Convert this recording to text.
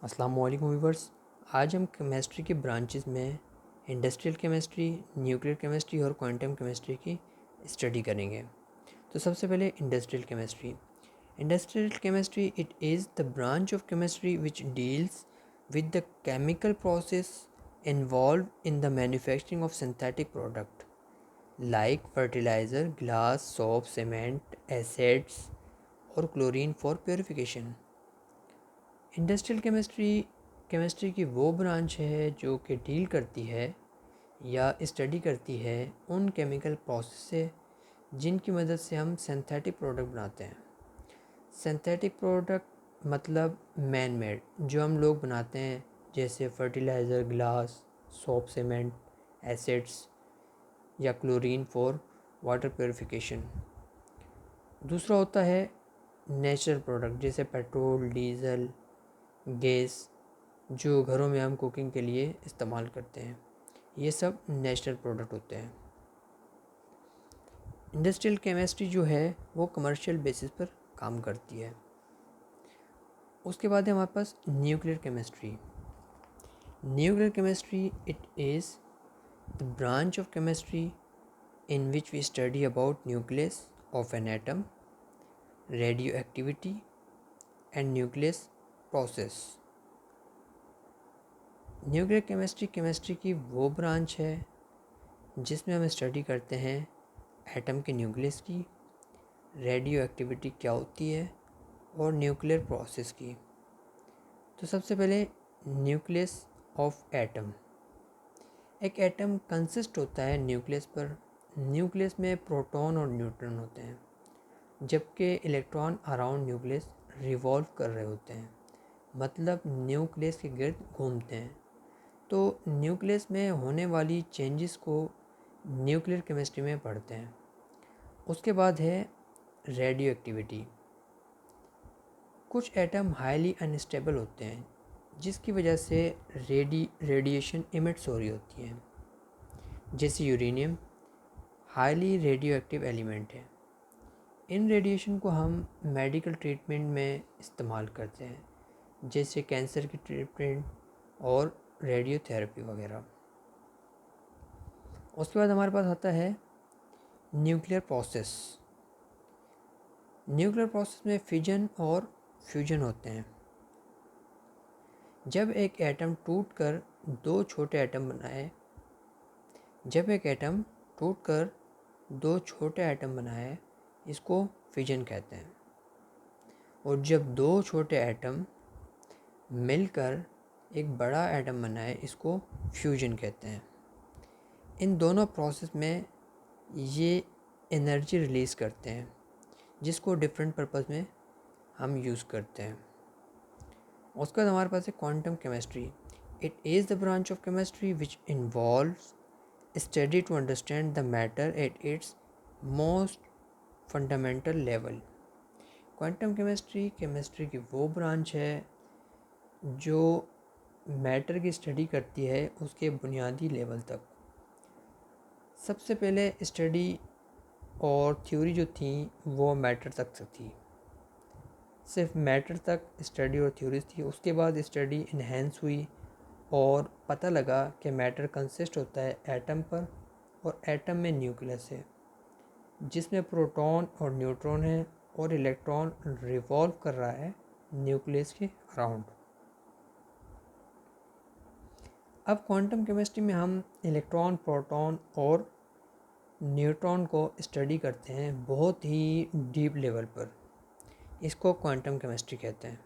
अस्सलामुअलैकुम व्यूवर्स। आज हम केमिस्ट्री के ब्रांचेस में इंडस्ट्रियल केमिस्ट्री, न्यूक्लियर केमिस्ट्री और क्वांटम केमिस्ट्री की स्टडी करेंगे। तो सबसे पहले industrial chemistry. Industrial chemistry it is the branch of chemistry which deals with the chemical process involve in the manufacturing of synthetic product like fertiliser, glass, soap, cement, acids और chlorine for purification. Industrial chemistry की वो branch है जो कि deal करती है या study करती है उन केमिकल प्रोसेस से जिनकी मदद से हम सिंथेटिक प्रोडक्ट बनाते हैं। सिंथेटिक प्रोडक्ट मतलब मैन मेड, जो हम लोग बनाते हैं, जैसे fertiliser, glass, soap, cement, acids या क्लोरीन फॉर वाटर प्योरिफिकेशन। दूसरा होता है नेचुरल प्रोडक्ट, जैसे पेट्रोल, डीज़ल, गैस, जो घरों में हम कुकिंग के लिए इस्तेमाल करते हैं। ये सब नेचुरल प्रोडक्ट होते हैं। इंडस्ट्रियल केमिस्ट्री जो है वो कमर्शियल बेसिस पर काम करती है। उसके बाद है हमारे पास nuclear chemistry. Nuclear chemistry it is the branch of chemistry in which we study about nucleus of an atom, radioactivity and nucleus process। Nuclear chemistry की वो ब्रांच है जिसमें हम स्टडी करते हैं एटम के न्यूक्लियस की, रेडियो एक्टिविटी क्या होती है और न्यूक्लियर प्रोसेस की। तो सबसे पहले न्यूक्लियस ऑफ एटम। एक एटम कंसिस्ट होता है न्यूक्लियस पर। न्यूक्लियस में प्रोटॉन और न्यूट्रॉन होते हैं, जबकि इलेक्ट्रॉन अराउंड न्यूक्लियस रिवॉल्व कर रहे होते हैं, मतलब न्यूक्लियस के गिर्द घूमते हैं। तो न्यूक्लियस में होने वाली चेंजेस को न्यूक्लियर केमिस्ट्री में पढ़ते हैं। उसके बाद है रेडियो एक्टिविटी। कुछ एटम हाईली अनस्टेबल होते हैं, जिसकी वजह से रेडिएशन इमिट्स हो रही होती है, जैसे uranium highly radio active element है। इन रेडिएशन को हम मेडिकल ट्रीटमेंट में इस्तेमाल करते हैं, जैसे कैंसर की ट्रीटमेंट और रेडियोथेरेपी वगैरह। उसके बाद हमारे पास आता है न्यूक्लियर प्रोसेस। न्यूक्लियर प्रोसेस में फिजन और फ्यूजन होते हैं। जब एक एटम टूटकर दो छोटे एटम बनाए इसको फिजन कहते हैं। और जब दो छोटे एटम मिलकर एक बड़ा एटम बनाए इसको फ्यूजन कहते हैं। इन दोनों प्रोसेस में ये एनर्जी रिलीज़ करते हैं, जिसको डिफरेंट पर्पस में हम यूज़ करते हैं। उसके बाद हमारे पास है quantum chemistry. It is the branch of chemistry which involves study to understand the matter at its most fundamental level. Quantum chemistry की वो ब्रांच है जो मैटर की स्टडी करती है उसके बुनियादी लेवल तक। सबसे पहले स्टडी और थ्योरी जो थी वो मैटर तक थी, सिर्फ मैटर तक स्टडी और थ्योरीज थी। उसके बाद स्टडी इन्हेंस हुई और पता लगा कि मैटर कंसिस्ट होता है एटम पर, और एटम में न्यूक्लियस है जिसमें प्रोटॉन और न्यूट्रॉन है और इलेक्ट्रॉन रिवॉल्व कर रहा है न्यूक्लियस के अराउंड। अब क्वांटम केमिस्ट्री में हम इलेक्ट्रॉन, प्रोटॉन और न्यूट्रॉन को स्टडी करते हैं बहुत ही डीप लेवल पर। इसको क्वांटम केमिस्ट्री कहते हैं।